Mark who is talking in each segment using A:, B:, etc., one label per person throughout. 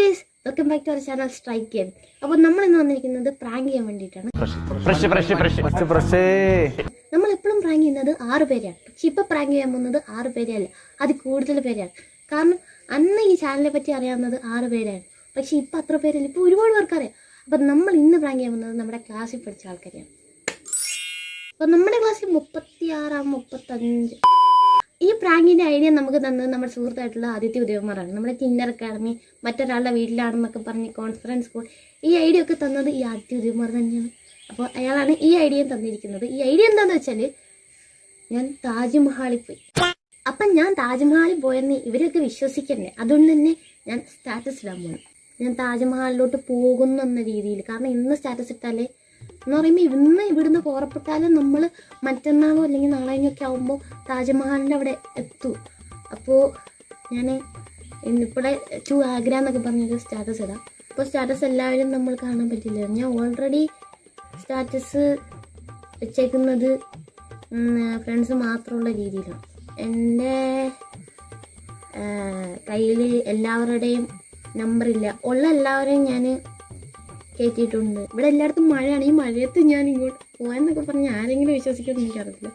A: Guys, welcome back to our channel strike game. അപ്പോൾ നമ്മൾ ഇന്ന് വന്നിരിക്കുന്നത് പ്രാങ്ക് ചെയ്യാൻ വേണ്ടിയിട്ടാണ്. നമ്മൾ എപ്പോഴും പ്രാങ്ക് ചെയ്യുന്നത് 6 പേരെയാണ്. പക്ഷെ ഇപ്പൊ പ്രാങ്ക് ചെയ്യാൻ പോകുന്നത് 6 പേരെയല്ല, അത് കൂടുതൽ പേരാണ്. കാരണം അന്ന് ഈ ചാനലിനെ പറ്റി അറിയാവുന്നത് 6 പേരാണ്. പക്ഷെ ഇപ്പൊ അത്ര പേരല്ല, ഇപ്പൊ ഒരുപാട് പേർക്കറിയാം. അപ്പൊ നമ്മൾ ഇന്ന് പ്രാങ്ക് ചെയ്യാൻ പോകുന്നത് നമ്മുടെ ക്ലാസ്സിൽ പഠിച്ച ആൾക്കാരെയാണ്. അപ്പൊ നമ്മുടെ ക്ലാസ്സിൽ 36 35. ഈ പ്രാങ്കിന്റെ ഐഡിയ നമുക്ക് തന്നത് നമ്മുടെ സുഹൃത്തായിട്ടുള്ള ആദിത്യ ഉദയകുമാറാണ്. നമ്മുടെ ടിൻഡർ അക്കാഡമി, മറ്റൊരാളുടെ വീട്ടിലാണെന്നൊക്കെ പറഞ്ഞ് കോൺഫറൻസ് കോൾ, ഈ ഐഡിയ ഒക്കെ തന്നത് ഈ ആദിത്യ ഉദയകുമാർ തന്നെയാണ്. അപ്പോൾ അയാളാണ് ഈ ഐഡിയ തന്നിരിക്കുന്നത്. ഈ ഐഡിയ എന്താണെന്ന് വെച്ചാൽ, ഞാൻ താജ്മഹാളിൽ പോയി. അപ്പം ഞാൻ താജ്മഹാളിൽ പോയെന്ന് ഇവരൊക്കെ വിശ്വസിക്കണ്ടേ, അതുകൊണ്ട് തന്നെ ഞാൻ സ്റ്റാറ്റസ് ഇടാൻ പോകണം. ഞാൻ താജ്മഹാലിലോട്ട് പോകുന്നു എന്ന രീതിയിൽ. കാരണം ഇന്ന് സ്റ്റാറ്റസ് ഇട്ടാലേ എന്ന് പറയുമ്പോൾ ഇന്ന് ഇവിടുന്ന് പുറപ്പെട്ടാലും നമ്മൾ മറ്റന്നാളോ അല്ലെങ്കിൽ നാളെയൊക്കെ ആകുമ്പോൾ താജ്മഹാലിൻ്റെ അവിടെ എത്തും. അപ്പോൾ ഞാൻ ഇന്നിപ്പോഴെ ടു ആഗ്ര എന്നൊക്കെ പറഞ്ഞൊരു സ്റ്റാറ്റസ് ഇടാം. അപ്പോൾ സ്റ്റാറ്റസ് എല്ലാവരും നമ്മൾ കാണാൻ പറ്റില്ല. ഞാൻ ഓൾറെഡി സ്റ്റാറ്റസ് വെച്ചേക്കുന്നത് ഫ്രണ്ട്സ് മാത്രമുള്ള രീതിയിലാണ്. എൻ്റെ കയ്യിൽ എല്ലാവരുടെയും നമ്പറില്ല. ഉള്ള എല്ലാവരെയും ഞാൻ കയറ്റിയിട്ടുണ്ട്. ഇവിടെ എല്ലായിടത്തും മഴയാണ്. ഈ മഴയത്ത് ഞാൻ ഇങ്ങോട്ട് പോകാനൊക്കെ പറഞ്ഞ് ആരെങ്കിലും വിശ്വസിക്കുമെന്ന് എനിക്കറിയില്ല.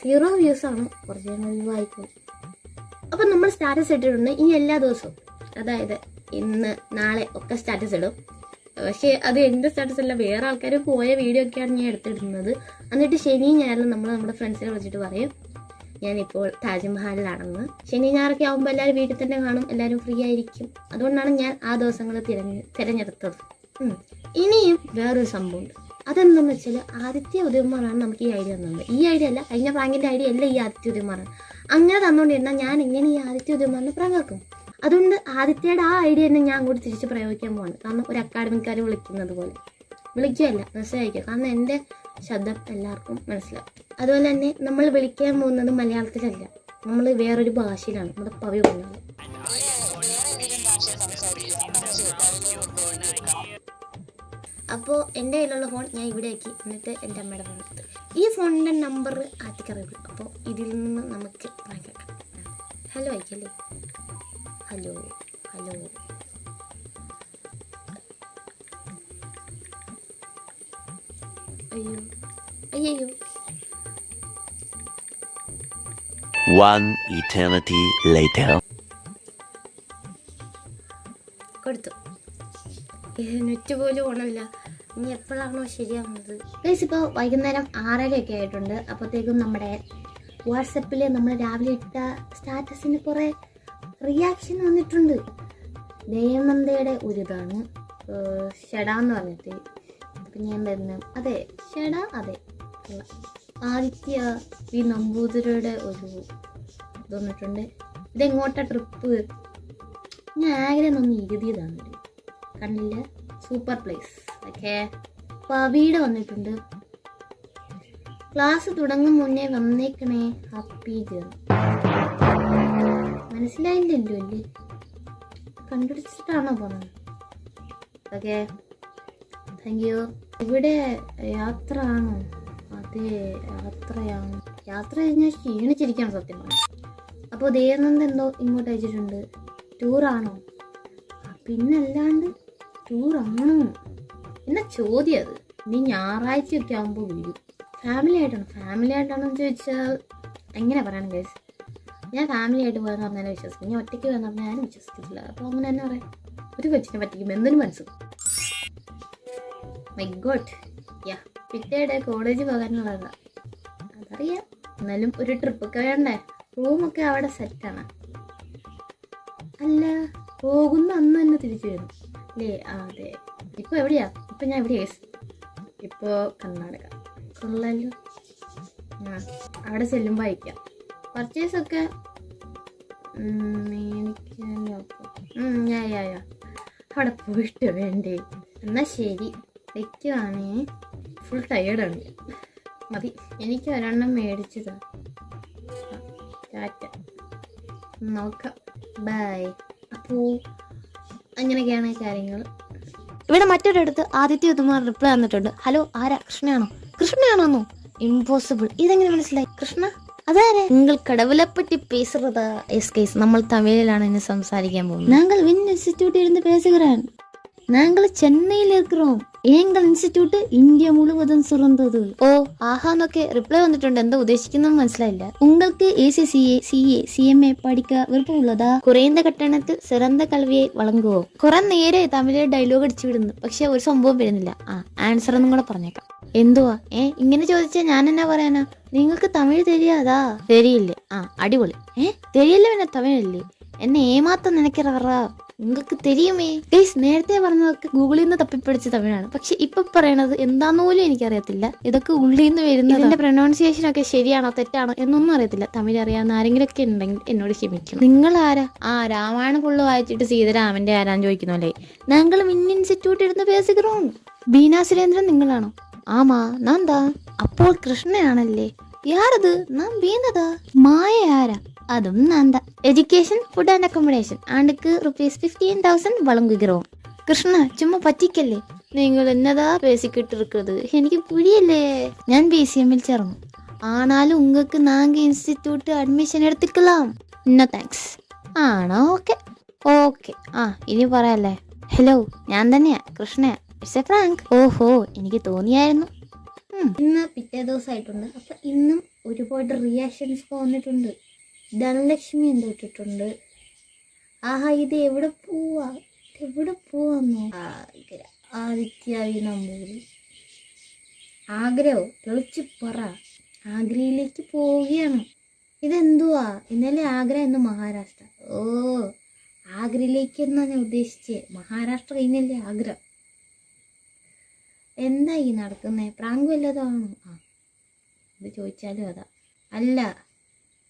A: സീറോ വ്യൂസാണ്, കുറച്ച് ഞങ്ങൾ വായിക്കും. അപ്പം നമ്മൾ സ്റ്റാറ്റസ് ഇട്ടിട്ടുണ്ട്. ഇനി എല്ലാ ദിവസവും, അതായത് ഇന്ന് നാളെ ഒക്കെ സ്റ്റാറ്റസ് ഇടും. പക്ഷേ അത് എൻ്റെ സ്റ്റാറ്റസ് അല്ല, വേറെ ആൾക്കാർ പോയ വീഡിയോ ഒക്കെയാണ് ഞാൻ എടുത്തിടുന്നത്. എന്നിട്ട് ശനിയും ഞായറും നമ്മൾ നമ്മുടെ ഫ്രണ്ട്സിനെ വിളിച്ചിട്ട് പറയും ഞാനിപ്പോൾ താജ്മഹാലിലാണെന്ന്. ശനി ഞായറൊക്കെ ആകുമ്പോൾ എല്ലാവരും വീട്ടിൽ തന്നെ കാണും, എല്ലാവരും ഫ്രീ ആയിരിക്കും. അതുകൊണ്ടാണ് ഞാൻ ആ ദിവസങ്ങൾ തിരഞ്ഞെടുത്തത്. ഇനിയും വേറൊരു സംഭവമുണ്ട്. അതെന്താണെന്ന് വെച്ചാൽ, ആദിത്യ ഉദയകുമാറാണ് നമുക്ക് ഈ ഐഡിയ തന്നത്. ഈ ഐഡിയ അല്ല, കഴിഞ്ഞ പ്രാങ്കിൻ്റെ ഐഡിയ അല്ല ഈ ആദിത്യ ഉദയകുമാറാണ്. അങ്ങനെ തന്നുകൊണ്ടിരുന്നാൽ ഞാൻ എങ്ങനെ ഈ ആദിത്യ ഉദയകുമാറിനെ പ്രാങ്കാക്കും? അതുകൊണ്ട് ആദിത്യയുടെ ആ ഐഡിയ തന്നെ ഞാൻ കൂടി തിരിച്ച് പ്രയോഗിക്കാൻ പോവാണ്. കാരണം ഒരു അക്കാഡമിക്കാർ വിളിക്കുന്നത് പോലെ വിളിക്കുകയല്ല, മെസ്സേജ് അയക്കുക. കാരണം എൻ്റെ ശബ്ദം എല്ലാവർക്കും മനസ്സിലാവും. അതുപോലെ തന്നെ നമ്മൾ വിളിക്കാൻ പോകുന്നത് മലയാളത്തിലല്ല, നമ്മൾ വേറൊരു ഭാഷയിലാണ്, നമ്മുടെ പവി പോകുന്നത്. അപ്പോൾ എൻ്റെ കയ്യിലുള്ള ഫോൺ ഞാൻ ഇവിടെ ആക്കി, എന്നിട്ട് എൻ്റെ അമ്മയുടെ ഫോൺ എടുത്ത്. ഈ ഫോണിൻ്റെ നമ്പർ ആദ്യമറിയുള്ളൂ. അപ്പോൾ ഇതിൽ നിന്ന് നമുക്ക് വാങ്ങിക്കാം. ഹലോ അയക്കല്ലേ? ഹലോ ഹലോ അയ്യോ അയ്യോ.
B: One eternity later.
A: കൊടുത്തു. നെറ്റ് പോലും ഓണമില്ല. ഇനി എപ്പോഴാണോ ശരിയാവുന്നത്? ഗൈസ്, ഇപ്പോൾ വൈകുന്നേരം 6:30 ആയിട്ടുണ്ട്. അപ്പോഴത്തേക്കും നമ്മുടെ വാട്സപ്പിൽ നമ്മൾ രാവിലെ ഇട്ട സ്റ്റാറ്റസിന് കുറേ റിയാക്ഷൻ വന്നിട്ടുണ്ട്. ദയാനന്ദയുടെ ഒരു ഇതാണ് ഷെടാന്ന് പറഞ്ഞിട്ട്. പിന്നെ എന്തായിരുന്നു? അതെ, ഷെട. അതെ, ആദിത്യ വി നമ്പൂതിരിയുടെ ഒരു ഇത് വന്നിട്ടുണ്ട്. ഇതെങ്ങോട്ടാ ട്രിപ്പ്? ഞാൻ ആഗ്രഹം ഒന്ന് എഴുതിയതാണ്, കണ്ടില്ല. Super place. ഓക്കെ. പവിയുടെ വന്നിട്ടുണ്ട്. ക്ലാസ് തുടങ്ങും മുന്നേ വന്നേക്കണേ, ഹാപ്പി ജേർണി. മനസ്സിലായില്ലല്ലോ അല്ലേ? കണ്ടുപിടിച്ചിട്ടാണോ പറഞ്ഞത്? Okay, thank you. ഇവിടെ യാത്ര ആണോ? അതെ, യാത്രയാണ്. യാത്ര കഴിഞ്ഞാൽ ക്ഷീണിച്ചിരിക്കണം സത്യം പറഞ്ഞു. അപ്പോൾ ദയാനന്ദ എന്തോ ഇങ്ങോട്ട് അയച്ചിട്ടുണ്ട്. ടൂറാണോ? പിന്നല്ലാണ്ട് ടൂറാണോ എന്നാ ചോദ്യം. അത് ഇനി ഞായറാഴ്ചയൊക്കെ ആകുമ്പോൾ വീഴും. ഫാമിലി ആയിട്ടാണെന്ന് ചോദിച്ചാൽ എങ്ങനെ പറയണം ഗൈസ്? ഞാൻ ഫാമിലി ആയിട്ട് പോയെന്ന് പറഞ്ഞാലും വിശ്വസിക്കും. ഞാൻ ഒറ്റയ്ക്ക് പോയെന്ന് പറഞ്ഞാൽ ഞാനും വിശ്വസിക്കത്തില്ല. അപ്പോൾ അങ്ങനെ തന്നെ പറയാം. ഒരു കൊച്ചിനെ പറ്റിക്കും എന്തിനും മനസ്സും. My God. യാ, പിറ്റേടെ കോളേജ് പോകാനുള്ളതാണ്, അതറിയാം. എന്നാലും ഒരു ട്രിപ്പൊക്കെ വേണ്ടേ? റൂമൊക്കെ അവിടെ സെറ്റാണ്. അല്ല, പോകുന്ന അന്ന് തന്നെ തിരിച്ചു വരും അല്ലേ? അതെ. ഇപ്പോൾ എവിടെയാ? ഇപ്പം ഞാൻ എവിടെയാ? ഇപ്പോൾ കർണാടക. കൊള്ളാലോ. അവിടെ ചെല്ലുമ്പോൾ അയക്കാം. പർച്ചേസൊക്കെ യാ അവിടെ പോയിട്ട് വേണ്ടേ? എന്നാൽ ശരി, വയ്ക്കുവാണേ. ഫുൾ ടയേർഡാണ്. മതി, എനിക്ക് ഒരെണ്ണം മേടിച്ചതാ. ടാറ്റ, നോക്കാം, ബൈ. അപ്പോൾ അങ്ങനെയൊക്കെയാണ് കാര്യങ്ങൾ. ഇവിടെ മറ്റൊരിടത്ത് ആദിത്യ ഉദയകുമാർ റിപ്ലൈ വന്നിട്ടുണ്ട്. ഹലോ, ആരാ? കൃഷ്ണയാണോ? കൃഷ്ണയാണോന്നോ? ഇമ്പോസിബിൾ. ഇതെങ്ങനെ മനസ്സിലായി? കൃഷ്ണ അതാരെ നിങ്ങൾ കടവുളെ പറ്റി പേசுறதா? எஸ் கைஸ், നമ്മൾ തമിഴിലാണ് ഇന്ന് സംസാരിക്കാൻ പോകുന്നത്. நாங்கள் வின் இன்ஸ்டிடியூட் இருந்து பேசுகிறேன். நாங்கள் சென்னையில் இருக்கிறோம். எங்கள் ഇൻസ്റ്റിറ്റ്യൂട്ട് ഇന്ത്യ മുഴുവതും സുറന്തത്. ഓ ആഹാ എന്നൊക്കെ റിപ്ലൈ വന്നിട്ടുണ്ട്. എന്താ ഉദ്ദേശിക്കുന്നത് മനസ്സിലായില്ല. உங்களுக்கு ACCA CA CMA പഠിക്ക വിருப்பമുള്ളതാ? കുറയുന്ന കട്ടണത്തിൽ സിറந்த കൽവിയെ വഴങ്ങുവോ? കുറെ നേരെ തമിഴിൽ ഡയലോഗ് അടിച്ചു വിടുന്നു, പക്ഷെ ഒരു സംഭവം വരുന്നില്ല. ആൻസർ ഒന്നും കൂടെ പറഞ്ഞേക്കാം. എന്തുവാ ഇങ്ങനെ ചോദിച്ചാ ഞാൻ എന്നാ പറയാനാ? നിങ്ങൾക്ക് തമിഴ് തെരിയാതാ? തെരിയില്ലേ? അടിപൊളി. തെരിയല്ലേ പിന്നെ തമിഴല്ലേ? എന്നെ ഏമാത്തം നിനക്കിറവറാ, നിങ്ങൾക്ക് തെരിയുമേ. ഗൈസ്, നേരത്തെ പറഞ്ഞതൊക്കെ ഗൂഗിളിൽ നിന്ന് തപ്പിപ്പിടിച്ച തമിഴാണ്, പക്ഷെ ഇപ്പൊ പറയണത് എന്താന്ന് പോലും എനിക്കറിയത്തില്ല. ഇതൊക്കെ ഉള്ളിൽ നിന്ന് വരുന്നത്. ഇതിന്റെ പ്രൊനൗൺസിയേഷൻ ഒക്കെ ശരിയാണോ തെറ്റാണോ എന്നൊന്നും അറിയത്തില്ല. തമിഴ് അറിയാവുന്ന ആരെങ്കിലും ഒക്കെ ഉണ്ടെങ്കിൽ എന്നോട് ക്ഷമിക്കണം. നിങ്ങൾ ആരാ? രാമായണം ഫുള്ള് വായിച്ചിട്ട് സീതരാമന്റെ ആരാന്ന് ചോദിക്കുന്നല്ലേ. ഞങ്ങൾ വിൻ ഇൻസ്റ്റിറ്റ്യൂട്ട് ഇരുന്ന് പേസുகிறோம். ബീനാ സുരേന്ദ്രൻ നിങ്ങളാണോ? ആമാ നാന്താ. അപ്പോൾ കൃഷ്ണയാണല്ലേ? യാരത്? നാം വീണതാ. മായ ആരാ? അതും നാന്താ. എഡ്യൂക്കേഷൻ ഫുഡ് ആൻഡ് അക്കോമഡേഷൻ ആണ്ടുക്ക് ₹15,000 വഴങ്ങുகிறோம். കൃഷ്ണ ചുമ്മാ പറ്റിക്കല്ലേ. നിങ്ങൾ എന്നതാ പേസിക്കിട്ട് ഇരിക്കുന്നത്? എനിക്ക് പുരിയല്ലേ. ഞാൻ BCM ചേർന്നു. ആണാലും ഉങ്ങൾക്ക് നാങ്ക ഇൻസ്റ്റിറ്റ്യൂട്ട് അഡ്മിഷൻ എടുത്തിക്കലാം. No thanks. ആണോ? Okay okay. ഇനി പറയാല്ലേ. ഹലോ, ഞാൻ തന്നെയാ കൃഷ്ണയാ. It's A prank. ഓഹോ, എനിക്ക് തോന്നിയായിരുന്നു. ഇന്ന് പിറ്റേ ദിവസമായിട്ടുണ്ട്. അപ്പൊ ഇന്നും ഒരുപാട് റിയാക്ഷൻസ് വന്നിട്ടുണ്ട്. ധനലക്ഷ്മി എന്തോ ഇട്ടിട്ടുണ്ട്. ആഹാ, ഇത് എവിടെ പോവാ? എവിടെ പോവാന്നോ? ആദിത്യാവി നമ്പൂരി. ആഗ്രഹോ? തെളിച്ച് പറ. ആഗ്രയിലേക്ക് പോവുകയാണ്. ഇതെന്തുവാ? ഇന്നലെ ആഗ്ര, ഇന്ന് മഹാരാഷ്ട്ര. ഓ, ആഗ്രയിലേക്ക് എന്നാ ഞാൻ ഉദ്ദേശിച്ചേ. മഹാരാഷ്ട്ര കഴിഞ്ഞല്ലേ ആഗ്ര. എന്താ ഈ നടക്കുന്നേ? പ്രാങ്ക് വല്ലതാണോ? ഇത് ചോദിച്ചാലും അതാ. അല്ല,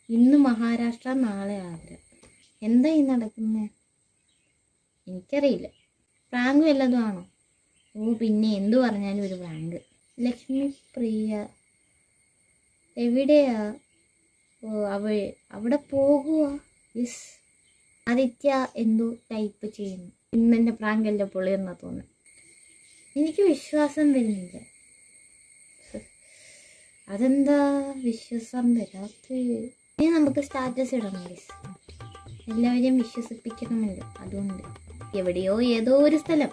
A: ഇന്ന് മഹാരാഷ്ട്ര, നാളെ ആഗ്ര. എന്താ ഈ നടക്കുന്നേ? എനിക്കറിയില്ല. പ്രാങ്ക് വല്ലതും ആണോ? ഓ, പിന്നെ എന്തു പറഞ്ഞാലും ഒരു പ്രാങ്ക്. ലക്ഷ്മി പ്രിയ എവിടെയാ? ഓ, അവിടെ പോകുക. യെസ്. ആദിത്യ എന്തോ ടൈപ്പ് ചെയ്യുന്നു. ഇന്നെൻ്റെ പ്രാങ്കല്ല പൊളിയെന്നാ തോന്നുന്നു. എനിക്ക് വിശ്വാസം വരുന്നില്ല. അതെന്താ വിശ്വാസം വരാത്ത? ഇനി നമുക്ക് സ്റ്റാറ്റസ് ഇടണം ഗൈസ്. എല്ലാവരെയും വിശ്വസിപ്പിക്കണമല്ലോ. അതുകൊണ്ട് എവിടെയോ ഏതോ ഒരു സ്ഥലം,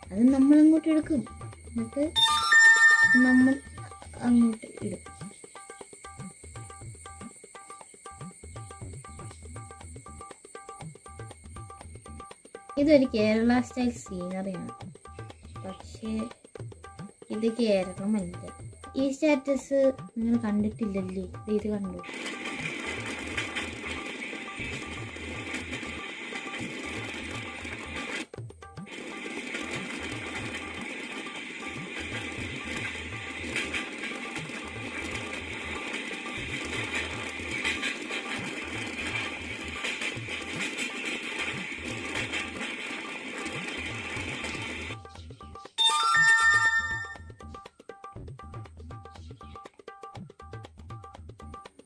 A: അത് നമ്മൾ അങ്ങോട്ട് എടുക്കും, എന്നിട്ട് നമ്മൾ അങ്ങോട്ട് ഇടും. ഇതൊരു കേരള സ്റ്റൈൽ സീനറിയാണ്, പക്ഷേ ഇത് കേരളമല്ല. ഈ സ്റ്റാറ്റസ് നിങ്ങൾ കണ്ടിട്ടില്ലല്ലേ? ഇത് കണ്ടു.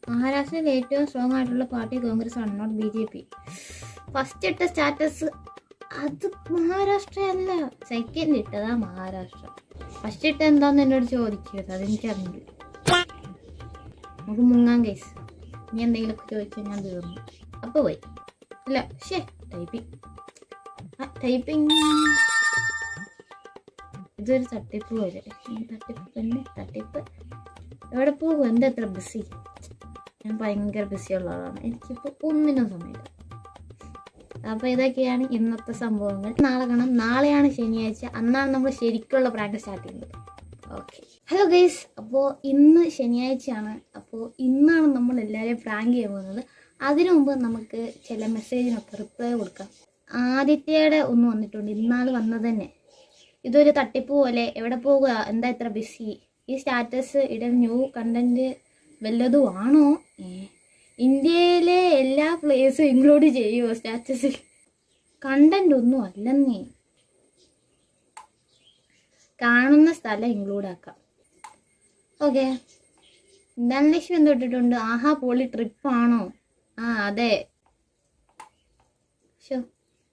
A: മഹാരാഷ്ട്രയിൽ ഏറ്റവും സ്ട്രോങ് ആയിട്ടുള്ള പാർട്ടി കോൺഗ്രസ് ആണ്, നോട്ട് BJP. ഫസ്റ്റ് ഇട്ട സ്റ്റാറ്റസ് അത് മഹാരാഷ്ട്ര അല്ല, സെക്കൻഡ് ഇട്ടതാ മഹാരാഷ്ട്ര. ഫസ്റ്റ് ഇട്ട എന്താന്ന് എന്നോട് ചോദിക്കരുത്, അതെനിക്കറിയില്ല. നമുക്ക് മുങ്ങാൻ കേസ്. ഇനി എന്തെങ്കിലുമൊക്കെ ചോദിച്ചാൽ ഞാൻ തീർന്നു. അപ്പോൾ പോയി. അല്ല ടൈപ്പിംഗ് ഇതൊരു തട്ടിപ്പ് പോലെ. തട്ടിപ്പ് എവിടെ പോകും? എന്താ എത്ര ബിസി? ഞാൻ ഭയങ്കര ബിസിയുള്ള ആളാണ്. എനിക്കിപ്പോൾ ഒന്നിനും സമയമില്ല. അപ്പോൾ ഇതൊക്കെയാണ് ഇന്നത്തെ സംഭവങ്ങൾ. നാളെ കാണാം. നാളെയാണ് ശനിയാഴ്ച. അന്നാണ് നമ്മൾ ശരിക്കുള്ള പ്രാക്ടീസ് സ്റ്റാർട്ട് ചെയ്യുന്നത്. ഓക്കെ. ഹലോ ഗൈസ്, അപ്പോൾ ഇന്ന് ശനിയാഴ്ചയാണ്. അപ്പോൾ ഇന്നാണ് നമ്മൾ എല്ലാവരെയും പ്രാങ്ക് ചെയ്യാൻ പോകുന്നത്. അതിനു മുമ്പ് നമുക്ക് ചില മെസ്സേജിനൊക്കെ റിപ്ലൈ കൊടുക്കാം. ആദിത്യയുടെ ഒന്ന് വന്നിട്ടുണ്ട്, ഇന്നാൾ വന്നത് തന്നെ. ഇതൊരു തട്ടിപ്പ് പോലെ. എവിടെ പോകുക? എന്താ ഇത്ര ബിസി? ഈ സ്റ്റാറ്റസ് ഇടൽ ന്യൂ കണ്ടന്റ് വല്ലതും ആണോ? ഇന്ത്യയിലെ എല്ലാ പ്ലേസും ഇൻക്ലൂഡ് ചെയ്യുമോ സ്റ്റാറ്റസിൽ? കണ്ടന്റ് ഒന്നും അല്ലെന്നേ. കാണുന്ന സ്ഥലം ഇൻക്ലൂഡ് ആക്കാം. ഓക്കെ. ധനലക്ഷ്മി എന്തോ ഇട്ടിട്ടുണ്ട്. ആഹാ പോളി ട്രിപ്പാണോ? അതെ.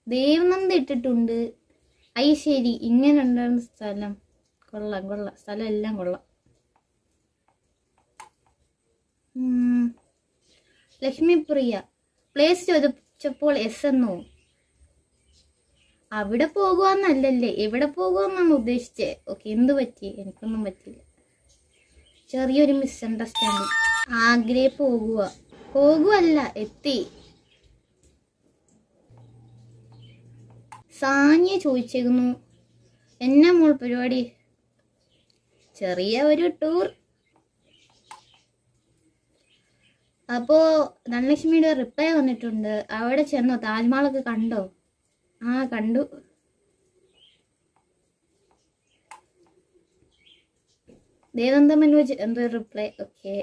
A: ദേവനന്ദ ഇട്ടിട്ടുണ്ട്. ശരി, ഇങ്ങനെ ഉണ്ടായിരുന്ന സ്ഥലം. കൊള്ളാം. സ്ഥലം എല്ലാം കൊള്ളാം. ലക്ഷ്മി പ്രിയ പ്ലേസ് ചോദിച്ചപ്പോൾ എസ് എന്നോ. അവിടെ പോകുവാന്നല്ലല്ലേ, എവിടെ പോകുമെന്നാണ് ഉദ്ദേശിച്ചേ. ഓക്കെ, എന്ത് പറ്റി? എനിക്കൊന്നും പറ്റില്ല. ചെറിയൊരു മിസ്അണ്ടർസ്റ്റാൻഡിങ്. ആഗ്രേ പോകുവല്ല, എത്തി. സാനിയ ചോദിച്ചേക്കുന്നു, എന്നാ മോൾ പരിപാടി? ചെറിയ ഒരു ടൂർ. അപ്പോ ധനലക്ഷ്മിയുടെ റിപ്ലൈ വന്നിട്ടുണ്ട്. അവിടെ ചെന്നോ? താജ്മഹലൊക്കെ കണ്ടോ? ആ, കണ്ടു. ദേവന്ത മനോജ് എന്തോ റിപ്ലൈ. ഓക്കെ,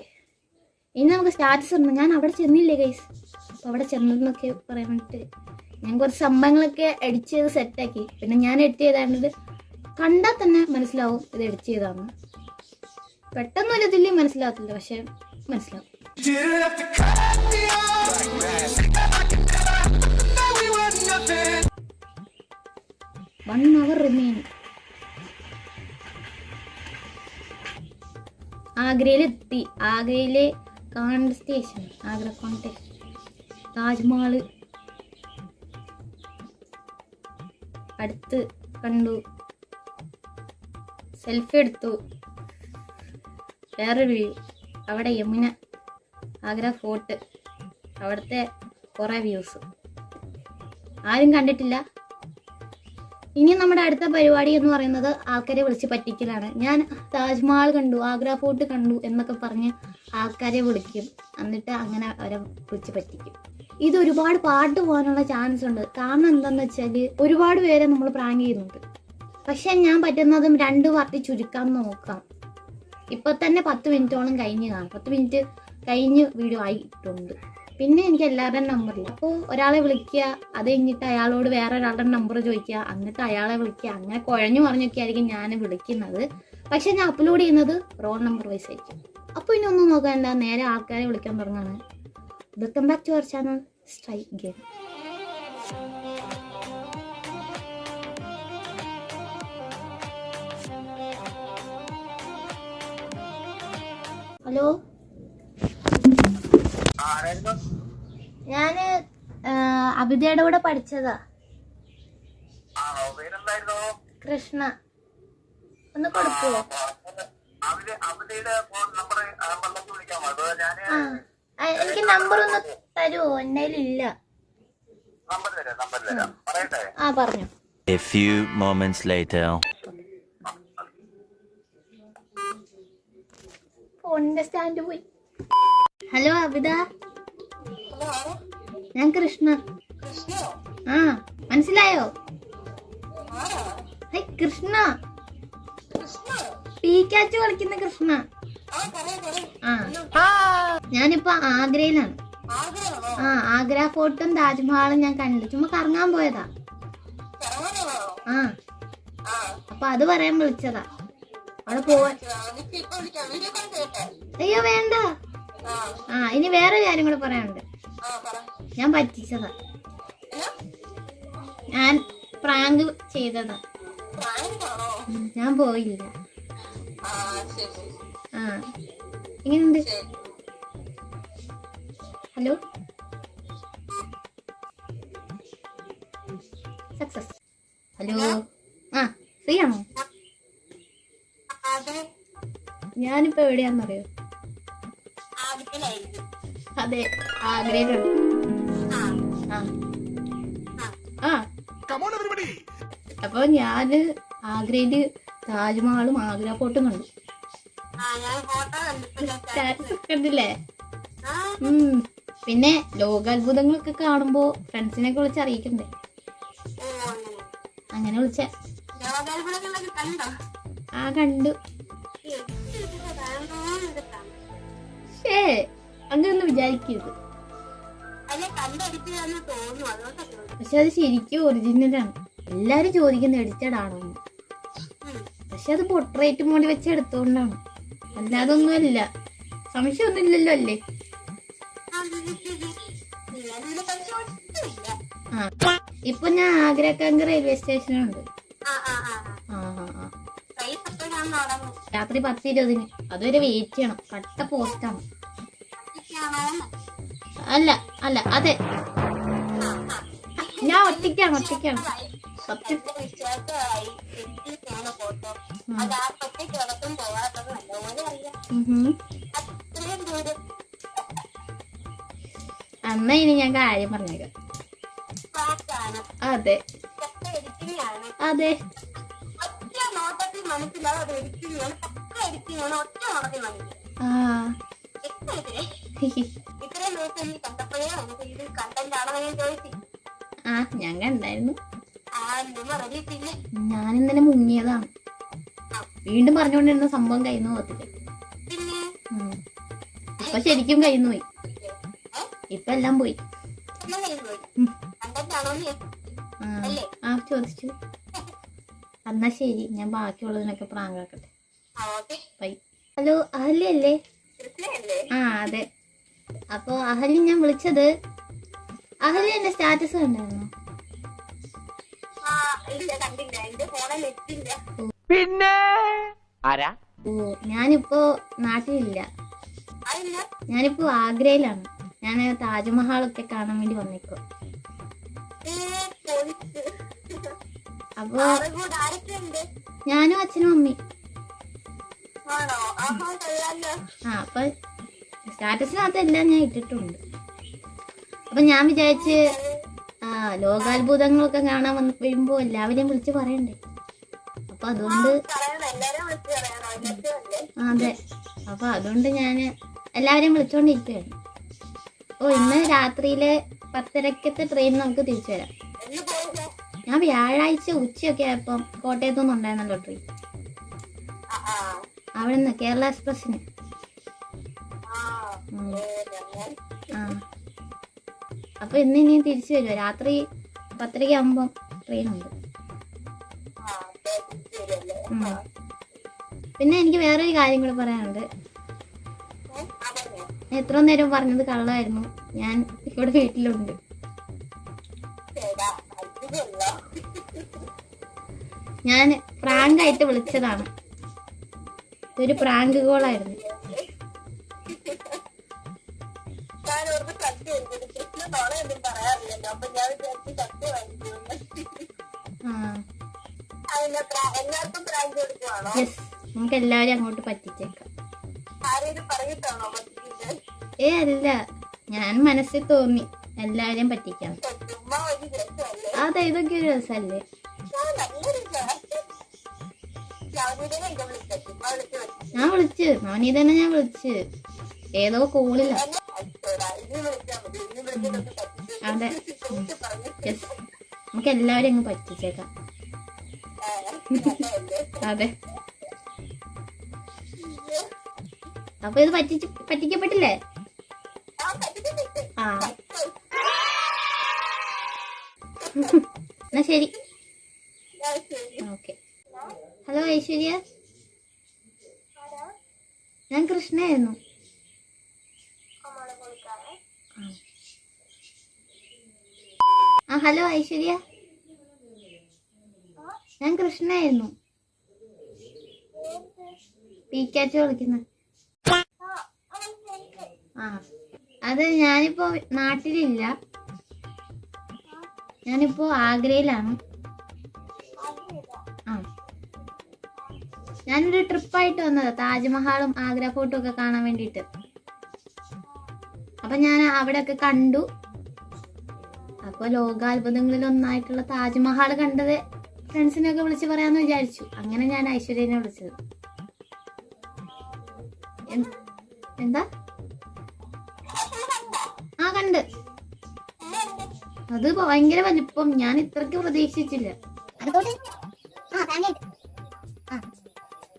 A: ഇനി നമുക്ക് സ്റ്റാറ്റസ് ഉണ്ട്. ഞാൻ അവിടെ ചെന്നില്ലേ ഗൈസ്, അപ്പൊ അവിടെ ചെന്നെന്നൊക്കെ പറയാൻ വേണ്ടിട്ട് ഞാൻ കുറച്ച് സംഭവങ്ങളൊക്കെ എഡിറ്റ് ചെയ്ത് സെറ്റാക്കി. പിന്നെ ഞാൻ എഡിറ്റ് ചെയ്താണ്ട് കണ്ടാൽ തന്നെ മനസ്സിലാവും ഇത് എഡിറ്റ് ചെയ്താന്ന്. പെട്ടെന്ന് ഒരു ഇതിൽ മനസ്സിലാകത്തില്ല, പക്ഷെ മനസ്സിലാവും. One hour remain. ആഗ്രയിലെത്തി. ആഗ്രയിലെ കാണേണ്ട സ്റ്റേഷൻ ആഗ്ര കോൺടെക്സ്റ്റ്. താജ്മഹൽ അടുത്ത് കണ്ടു, സെൽഫി എടുത്തു. വേറൊരു വ്യൂ, അവിടെ യമുന, ആഗ്ര ഫോർട്ട്, അവിടുത്തെ കുറേ വ്യൂസ്. ആരും കണ്ടിട്ടില്ല. ഇനി നമ്മുടെ അടുത്ത പരിപാടി എന്ന് പറയുന്നത് ആൾക്കാരെ വിളിച്ച് പറ്റിക്കലാണ്. ഞാൻ താജ്മഹൽ കണ്ടു, ആഗ്ര ഫോർട്ട് കണ്ടു എന്നൊക്കെ പറഞ്ഞ് ആൾക്കാരെ വിളിക്കും. എന്നിട്ട് അങ്ങനെ അവരെ വിളിച്ച് പറ്റിക്കും. ഇത് ഒരുപാട് പാട്ട് പോകാനുള്ള ചാൻസ് ഉണ്ട്. കാരണം എന്താണെന്ന് വെച്ചാൽ ഒരുപാട് പേരെ നമ്മൾ പ്രാങ്ക് ചെയ്യുന്നുണ്ട്. പക്ഷെ ഞാൻ പറ്റുന്നതും 2 പാർട്ടി ചുരുക്കാൻ നോക്കാം. ഇപ്പൊ തന്നെ 10 മിനിറ്റോളം കഴിഞ്ഞ് കാണും. 10 മിനിറ്റ് കഴിഞ്ഞ് വീഡിയോ ആയിട്ടുണ്ട്. പിന്നെ എനിക്ക് എല്ലാവരുടെയും നമ്പറില്ല. അപ്പോൾ ഒരാളെ വിളിക്കുക, അത് കഴിഞ്ഞിട്ട് അയാളോട് വേറെ ഒരാളുടെ നമ്പർ ചോദിക്കുക, എന്നിട്ട് അയാളെ വിളിക്കുക. അങ്ങനെ കുഴഞ്ഞു പറഞ്ഞൊക്കെ ആയിരിക്കും ഞാൻ വിളിക്കുന്നത്. പക്ഷെ ഞാൻ അപ്ലോഡ് ചെയ്യുന്നത് റോൾ നമ്പർ വൈസ് ആയിരിക്കും. അപ്പോൾ ഇനി ഒന്നും നോക്കാനില്ല, നേരെ ആൾക്കാരെ വിളിക്കാൻ തുടങ്ങാണ്. Welcome back to our channel strike game. Hello, ഞാന് അഭിതയുടെ കൂടെ പഠിച്ചതാ. കൃഷ്ണ, ഒന്ന് കൊടുക്കുവോ? എനിക്ക് നമ്പർ ഒന്ന് തരുവോ? എന്റെ ഇല്ല. ആ, പറഞ്ഞു.
B: A few moments later.
A: ഫോണിന്റെ സ്റ്റാൻഡ് പോയി. ഹലോ അബിത, ഞാൻ കൃഷ്ണ. ആ, മനസ്സിലായോ? കൃഷ്ണ, പീക്കാച്ചു കളിക്കുന്ന കൃഷ്ണ. ആ, ഞാനിപ്പോ ആഗ്രയിലാണ്. ആ, ആഗ്ര ഫോർട്ടും താജ്മഹലും ഞാൻ കണ്ടു. ചുമ്മാ കറങ്ങാൻ പോയതാ. ആ, അപ്പൊ അത് പറയാൻ വിളിച്ചതാ. അവിടെ പോവാൻ. അയ്യോ വേണ്ട. ആ, ഇനി വേറെ കാര്യം കൂടെ പറയാനുണ്ട്. ഞാൻ പറ്റിച്ചതാ. ഞാൻ പ്രാങ്ക് ചെയ്തതാ. ഞാൻ പോയില്ല. ആ, എങ്ങനെയുണ്ട്? Hello, success. ഹലോ, ആ, ഫ്രീ ആണോ? ഞാനിപ്പോ എവിടെയാന്നറിയോ? അതെ, ആഗ്രയിലാണ്. അപ്പൊ ഞാന് ആഗ്രയില് താജ്മഹലും ആഗ്ര ഫോർട്ടും കണ്ടു. സ്റ്റാറ്റസ് കണ്ടില്ലേ? പിന്നെ ലോകാത്ഭുതങ്ങളൊക്കെ കാണുമ്പോ ഫ്രണ്ട്സിനെ വിളിച്ച് അറിയിക്കണ്ടേ? അങ്ങനെ വിളിച്ച. ആ, കണ്ടു. ശേ, അങ്ങനൊന്നും വിചാരിക്കരുത്. പക്ഷെ അത് ശരിക്കും ഒറിജിനലാണ്. എല്ലാരും ചോദിക്കുന്ന എഡിറ്റഡ് ആണോ? പക്ഷെ അത് പൊർട്രേറ്റ് മോഡി വെച്ച് എടുത്തോണ്ടാണ്, അല്ലാതെ ഒന്നുമല്ല. സംശയമൊന്നും ഇല്ലല്ലോ അല്ലേ? ആ, ഇപ്പൊ ഞാൻ ആഗ്രക്കാങ്ക് റെയിൽവേ സ്റ്റേഷനുണ്ട്. രാത്രി 10:20. അതുവരെ വെയിറ്റ് ചെയ്യണം. കട്ട പോസ്റ്റാണ്. അല്ല അല്ല അതെ ഞാൻ ഒറ്റയ്ക്കാണ് സത്യം. അന്നാ ഇനി ഞാൻ കാര്യം പറഞ്ഞേക്കാം. അതെ അതെ ആ ആ ഞാൻ കണ്ടായിരുന്നു. ഞാൻ ഇന്നലെ മുങ്ങിയതാണ്. വീണ്ടും പറഞ്ഞുകൊണ്ടിരുന്ന സംഭവം കയ്യിൽ നിന്ന് പോകത്തില്ല. ഇപ്പൊ ശരിക്കും കയ്യിൽ നിന്ന് പോയി. ഇപ്പൊ എല്ലാം പോയി. ആ ചോദിച്ചു. എന്നാ ശരി, ഞാൻ ബാക്കിയുള്ളതിനൊക്കെ പ്രാങ്കാക്കട്ടെ. ബൈ. ഹലോ അഹല്യ അല്ലേ? ആ അതെ. അപ്പൊ അഹല്യ ഞാൻ വിളിച്ചത്, അഹല്യ എന്റെ സ്റ്റാറ്റസ് കണ്ടായിരുന്നോ?
C: പിന്നെ ആരാ?
A: ഓ ഞാനിപ്പോ നാട്ടിലില്ല. ഞാനിപ്പോ ആഗ്രയിലാണ്. ഞാൻ താജ്മഹാളൊക്കെ കാണാൻ വേണ്ടി വന്നേക്കോ. അപ്പൊ ഞാനും അച്ഛനും അമ്മയും. ആ അപ്പൊ സ്റ്റാറ്റസിനകത്തെല്ലാം ഞാൻ ഇട്ടിട്ടുണ്ട്. അപ്പൊ ഞാൻ വിചാരിച്ച് ലോകാത്ഭുതങ്ങളൊക്കെ കാണാൻ വരുമ്പോ എല്ലാവരെയും വിളിച്ച് പറയണ്ടേ. അപ്പൊ അതുകൊണ്ട് അതെ, അപ്പൊ അതുകൊണ്ട് ഞാൻ എല്ലാവരെയും വിളിച്ചോണ്ടിരിക്കുകയാണ്. ഓ ഇന്ന് രാത്രിയിലെ 10:30 ട്രെയിൻ നമുക്ക് തിരിച്ചു വരാം. ഞാൻ വ്യാഴാഴ്ച ഉച്ചയൊക്കെ ആയപ്പം കോട്ടയത്തുനിന്ന് ഉണ്ടായിരുന്നല്ലോ ട്രെയിൻ. അവിടെ നിന്ന് കേരള എക്സ്പ്രസിന്. ആ അപ്പൊ ഇന്ന് ഇനി തിരിച്ചു വരുമോ? രാത്രി 10:30 ആകുമ്പം ട്രെയിൻ ഉണ്ട്. പിന്നെ എനിക്ക് വേറൊരു കാര്യം കൂടെ പറയാനുണ്ട്. എത്ര നേരം പറഞ്ഞത് കള്ളമായിരുന്നു. ഞാൻ ഇവിടെ വീട്ടിലുണ്ട്. ഞാൻ പ്രാങ്കായിട്ട് വിളിച്ചതാണ്. ഇതൊരു പ്രാങ്ക് കോളായിരുന്നു. യെസ്, നമുക്ക് എല്ലാവരും അങ്ങോട്ട് പറ്റിച്ചേക്കാം. അല്ല, ഞാൻ മനസ്സിൽ തോന്നി എല്ലാവരെയും പറ്റിക്കാം. അതെ, ഇതൊക്കെ ഒരു രസല്ലേ? ഞാൻ വിളിച്ച് നവനീതനെ ഞാൻ വിളിച്ച് ഏതോ കോളില്ല. അതെ യെസ്, നമുക്ക് എല്ലാവരും അങ്ങ് പറ്റിച്ചേക്കാം. അതെ, അപ്പൊ ഇത് പറ്റിക്കപ്പെട്ടില്ലേ? ആ എന്നാ ശരി. ഓക്കെ. ഹലോ ഐശ്വര്യ, ഞാൻ കൃഷ്ണയായിരുന്നു. ആ ഹലോ ഐശ്വര്യ, ഞാൻ കൃഷ്ണയായിരുന്നു. പീക്കാച്ചു വിളിക്കുന്നത്. ആ അത് ഞാനിപ്പോ നാട്ടിലില്ല. ഞാനിപ്പോ ആഗ്രയിലാണ്. ആ ഞാനൊരു ട്രിപ്പായിട്ട് വന്നതാ, താജ്മഹാളും ആഗ്ര ഫോർട്ടും ഒക്കെ കാണാൻ വേണ്ടിയിട്ട്. അപ്പൊ ഞാൻ അവിടെ ഒക്കെ കണ്ടു. അപ്പൊ ലോകാത്ഭുതങ്ങളിൽ ഒന്നായിട്ടുള്ള താജ്മഹാൾ കണ്ടത് ഫ്രണ്ട്സിനൊക്കെ വിളിച്ച് പറയാന്ന് വിചാരിച്ചു. അങ്ങനെ ഞാൻ ഐശ്വര്യനെ വിളിച്ചത്. എന്താ? ആ കണ്ട്. അത് ഭയങ്കര വലിപ്പം. ഞാൻ ഇത്രക്ക് പ്രതീക്ഷിച്ചില്ല.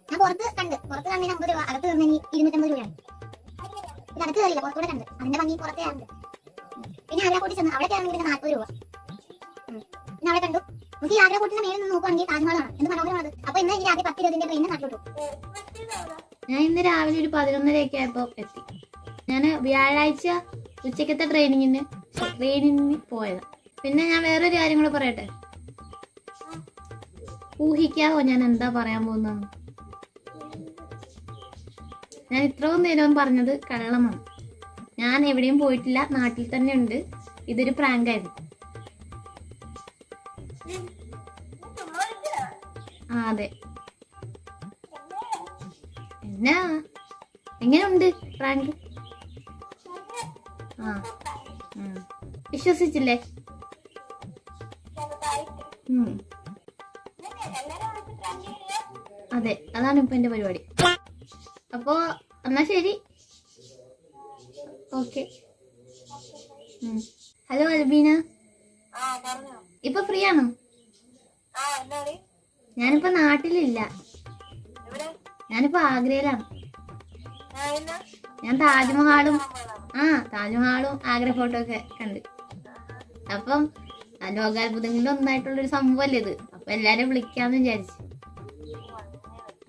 D: ഞാൻ പുറത്ത് കണ്ട് 50 രൂപ, അകത്ത് കണ്ടെങ്കിൽ 250 രൂപയാണ്. ഇത് അകത്ത് കയറിയില്ല, പുറത്തൂടെ കണ്ട്. അതിന്റെ ഭംഗി പുറത്തേ കണ്ട്. പിന്നെ ആഗ്രാക്കോട്ടിൽ ചെന്ന് അവിടെ കയറണമെങ്കിൽ 40 രൂപ. പിന്നെ അവിടെ കണ്ടു. നമുക്ക് ഈ ആഗ്രാക്കോട്ടിന്റെ മേലിൽ നിന്ന് നോക്കുവാണെങ്കിൽ താജ്മഹലാണ്. എന്ത് മനോഹരമാണത്. അപ്പൊ ഇന്ന് ഈ രാത്രി 10:20 ട്രെയിനിന് നാട്ടിലോട്ടു.
A: ഞാൻ ഇന്ന് രാവിലെ ഒരു 11:30 ആയപ്പോ എത്തി. ഞാൻ വ്യാഴാഴ്ച ഉച്ചക്കത്തെ ട്രെയിനിന് പോയതാ. പിന്നെ ഞാൻ വേറൊരു കാര്യം കൂടെ പറയട്ടെ. ഊഹിക്കാവോ ഞാൻ എന്താ പറയാൻ പോകുന്നതെന്ന്? ഞാൻ ഇത്രയും നേരം പറഞ്ഞത് കള്ളമാണ്. ഞാൻ എവിടെയും പോയിട്ടില്ല, നാട്ടിൽ തന്നെ ഉണ്ട്. ഇതൊരു പ്രാങ്ക് ആയിരുന്നു. ആ അതെ. എന്നാ എങ്ങനെയുണ്ട് പ്രാങ്ക്? ആ വിശ്വസിച്ചില്ലേ? അതെ, അതാണ് ഇപ്പൊ എന്റെ പരിപാടി. അപ്പോ എന്നാ ശരി. ഓക്കെ. ഹലോ അൽബീന, ഇപ്പൊ ഫ്രീ ആണോ? ഞാനിപ്പോ നാട്ടിലില്ല, ഞാനിപ്പോ ആഗ്രയിലാണ്. ഞാൻ താജ്മഹാളും ആഗ്ര ഫോട്ടോ ഒക്കെ കണ്ട്. അപ്പം ലോകാത്ഭുതങ്ങളിൽ ഒന്നായിട്ടുള്ളൊരു സംഭവല്ലേ ഇത്. അപ്പൊ എല്ലാരും വിളിക്കാന്ന് വിചാരിച്ചു.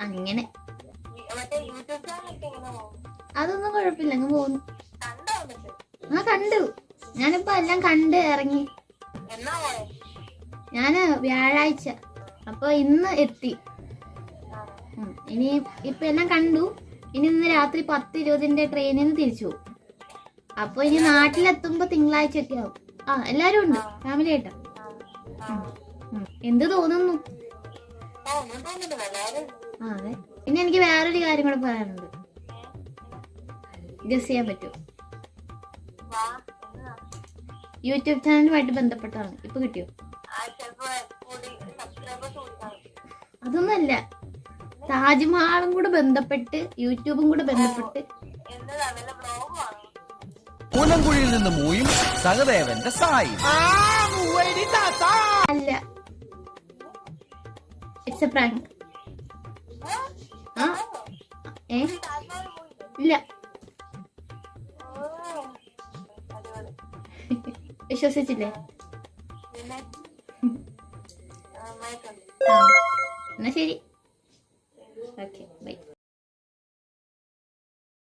A: അങ്ങനെ അതൊന്നും കുഴപ്പമില്ല, അങ്ങ് പോകുന്നു. ആ കണ്ടു, ഞാനിപ്പോ എല്ലാം കണ്ട് ഇറങ്ങി. ഞാന് വ്യാഴാഴ്ച, അപ്പൊ ഇന്ന് എത്തി. ഇനി ഇപ്പൊ എല്ലാം കണ്ടു. ഇനി ഇന്ന് രാത്രി 10:20 ട്രെയിനിൽ നിന്ന് തിരിച്ചു പോകും. അപ്പൊ ഇനി നാട്ടിലെത്തുമ്പോ തിങ്കളാഴ്ച ഒക്കെ ആവും. ആ എല്ലാരും ഉണ്ട്, ഫാമിലി ആയിട്ടാ. എന്ത് തോന്നുന്നു? ആ അതെ. പിന്നെ എനിക്ക് വേറൊരു കാര്യം കൂടെ പറയാനുണ്ട്. ഗസ് ചെയ്യാൻ പറ്റുമോ? യൂട്യൂബ് ചാനലുമായിട്ട് ബന്ധപ്പെട്ടാണ്. ഇപ്പൊ കിട്ടിയോ? അതൊന്നല്ല, താജ്മഹാളും കൂടെ ബന്ധപ്പെട്ട് യൂട്യൂബും കൂടെ ബന്ധപ്പെട്ട്.
E: മൂലംകുഴിയിൽ നിന്ന് മൂയും സഹദേവന്റെ സായി.
A: അല്ല, ഇറ്റ്സ് എ പ്രാങ്ക്. ആ ഏ ഇല്ല, വിശ്വസിച്ചില്ലേ? ആ എന്നാ ശരി. Okay bye.